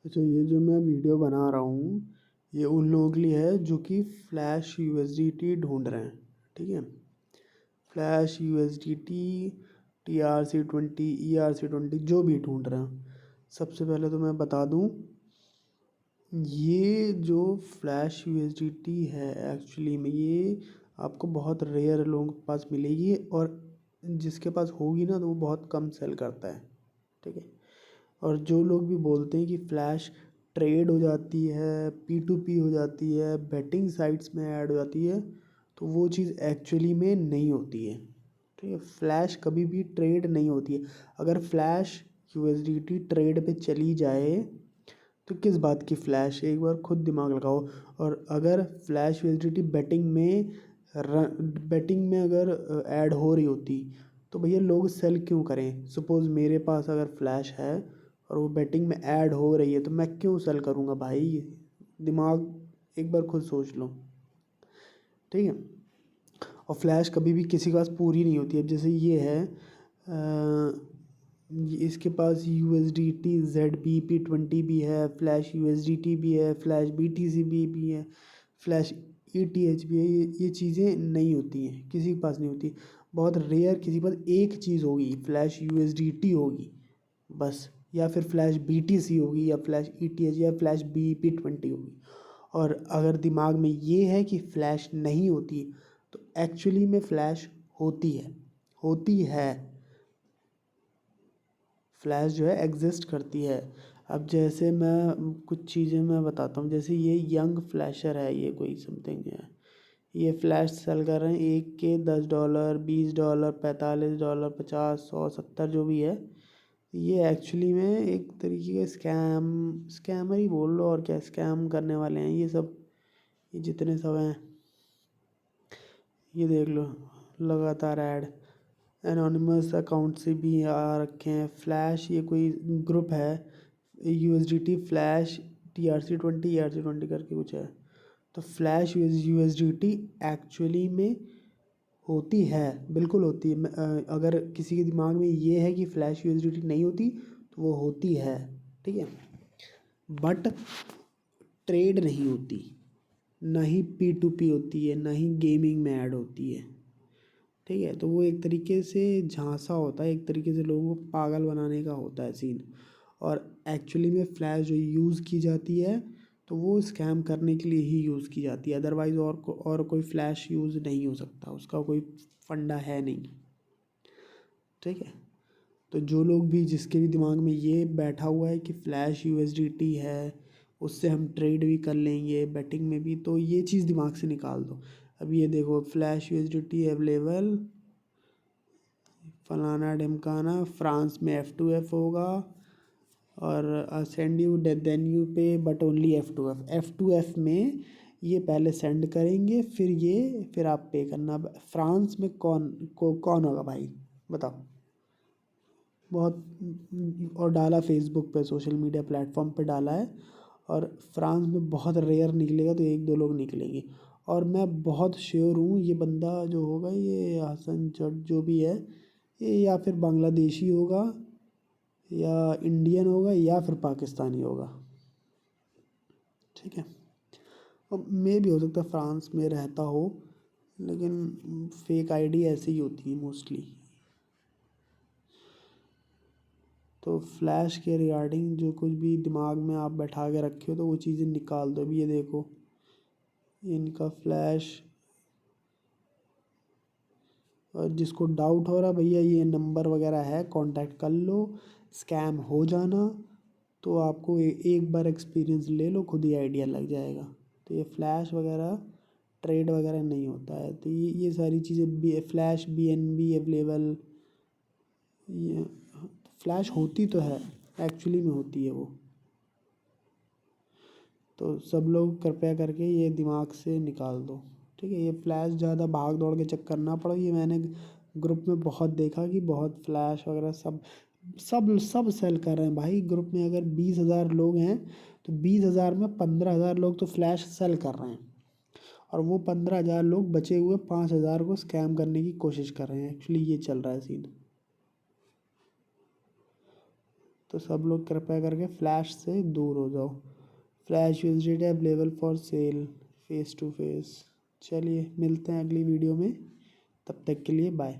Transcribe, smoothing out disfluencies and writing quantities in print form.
अच्छा, ये जो मैं वीडियो बना रहा हूँ ये उन लोगों के लिए है जो कि फ्लैश यूएसडीटी ढूंढ रहे हैं। ठीक है, फ्लैश यूएसडीटी, TRC20, ERC20 जो भी ढूंढ रहे हैं। सबसे पहले तो मैं बता दूँ, ये जो फ्लैश यूएसडीटी है एक्चुअली में ये आपको बहुत रेयर लोगों के पास मिलेगी, और जिसके पास होगी ना तो वो बहुत कम सेल करता है। ठीक है, और जो लोग भी बोलते हैं कि फ्लैश ट्रेड हो जाती है, P2P हो जाती है, बेटिंग साइट्स में ऐड हो जाती है, तो वो चीज़ एक्चुअली में नहीं होती है। ठीक है, फ्लैश कभी भी ट्रेड नहीं होती है। अगर फ्लैश यूएसडीटी ट्रेड पे चली जाए तो किस बात की फ्लैश, एक बार खुद दिमाग लगाओ। और अगर फ्लैश यूएसडीटी बेटिंग में अगर ऐड हो रही होती तो भैया लोग सेल क्यों करें। सपोज़ मेरे पास अगर फ्लैश है और वो बेटिंग में ऐड हो रही है तो मैं क्यों सेल करूँगा भाई। दिमाग एक बार खुद सोच लो। ठीक है, और फ्लैश कभी भी किसी के पास पूरी नहीं होती। अब जैसे ये है, इसके पास USDT ZBP20 भी है, फ्लैश USDT भी है, फ्लैश BTC भी है, फ्लैश ETH भी है। ये चीज़ें नहीं होती हैं, किसी के पास नहीं होती। बहुत रेयर किसी के पास एक चीज़ होगी, फ्लैश USDT होगी बस, या फिर फ्लैश BTC होगी, या फ्लैश ETH, या फ्लैश BEP20 होगी। और अगर दिमाग में ये है कि फ्लैश नहीं होती तो एक्चुअली में फ्लैश होती है, होती है। फ्लैश जो है एग्जिस्ट करती है। अब जैसे मैं कुछ चीज़ें मैं बताता हूँ, जैसे ये यंग फ्लैशर है, ये कोई समथिंग है, ये फ्लैश सेल कर रहे हैं एक के $10, $20, $45, 50, 100, 70 जो भी है। ये एक्चुअली में एक तरीके का स्कैमर ही बोल लो, और क्या, स्कैम करने वाले हैं ये सब। ये जितने सब हैं ये देख लो, लगातार ऐड एनोनिमस अकाउंट से भी आ रखे हैं। फ्लैश ये कोई ग्रुप है, USDT फ्लैश TRC20 करके कुछ है। तो फ्लैश USDT एक्चुअली में होती है, बिल्कुल होती है। अगर किसी के दिमाग में ये है कि फ्लैश USDT नहीं होती तो वो होती है। ठीक है, बट ट्रेड नहीं होती, ना ही P2P होती है, ना ही गेमिंग में ऐड होती है। ठीक है, तो वो एक तरीके से झांसा होता है, एक तरीके से लोगों को पागल बनाने का होता है सीन। और एक्चुअली में फ्लैश जो यूज़ की जाती है तो वो स्कैम करने के लिए ही यूज़ की जाती है। अदरवाइज़ और कोई फ्लैश यूज़ नहीं हो सकता, उसका कोई फंडा है नहीं। ठीक है, तो जो लोग भी, जिसके भी दिमाग में ये बैठा हुआ है कि फ्लैश USDT है, उससे हम ट्रेड भी कर लेंगे बेटिंग में भी, तो ये चीज़ दिमाग से निकाल दो। अब ये देखो, फ्लैश USDT अवेलेबल फलाना ढिमकाना, फ्रांस में F2F होगा, और सेंड यू देन यू पे बट ओनली F2F में ये पहले सेंड करेंगे, फिर आप पे करना। फ्रांस में कौन होगा भाई, बताओ। बहुत, और डाला फेसबुक पे, सोशल मीडिया प्लेटफॉर्म पे डाला है, और फ्रांस में बहुत रेयर निकलेगा तो एक दो लोग निकलेंगे। और मैं बहुत श्योर हूँ ये बंदा जो होगा, ये हसन चट जो भी है, ये या फिर बांग्लादेशी होगा, या इंडियन होगा, या फिर पाकिस्तानी होगा। ठीक है, अब मे भी हो सकता है फ्रांस में रहता हो, लेकिन फेक आईडी ऐसे ही होती है मोस्टली। तो फ्लैश के रिगार्डिंग जो कुछ भी दिमाग में आप बैठा के रखे हो तो वो चीज़ें निकाल दो। अभी ये देखो, इनका फ्लैश, और जिसको डाउट हो रहा भैया ये नंबर वगैरह है, कांटेक्ट कर लो, स्कैम हो जाना तो आपको एक बार एक्सपीरियंस ले लो, खुद ही आइडिया लग जाएगा। तो ये फ्लैश वगैरह ट्रेड वगैरह नहीं होता है। तो ये सारी चीज़ें, फ्लैश BNB अवेलेबल, ये फ्लैश होती तो है, एक्चुअली में होती है वो। तो सब लोग कृपया करके ये दिमाग से निकाल दो। ठीक है, ये फ्लैश ज़्यादा भाग दौड़ के चक्कर ना पड़ो। ये मैंने ग्रुप में बहुत देखा कि बहुत फ्लैश वगैरह सब सब सब सेल कर रहे हैं भाई। ग्रुप में अगर 20,000 लोग हैं तो 20,000 में 15,000 लोग तो फ्लैश सेल कर रहे हैं, और वो 15,000 लोग बचे हुए 5,000 को स्कैम करने की कोशिश कर रहे हैं। एक्चुअली ये चल रहा है सीन। तो सब लोग कृपया करके फ्लैश से दूर हो जाओ। Flash USDT available for sale face to face. चलिए मिलते हैं अगली वीडियो में, तब तक के लिए बाय।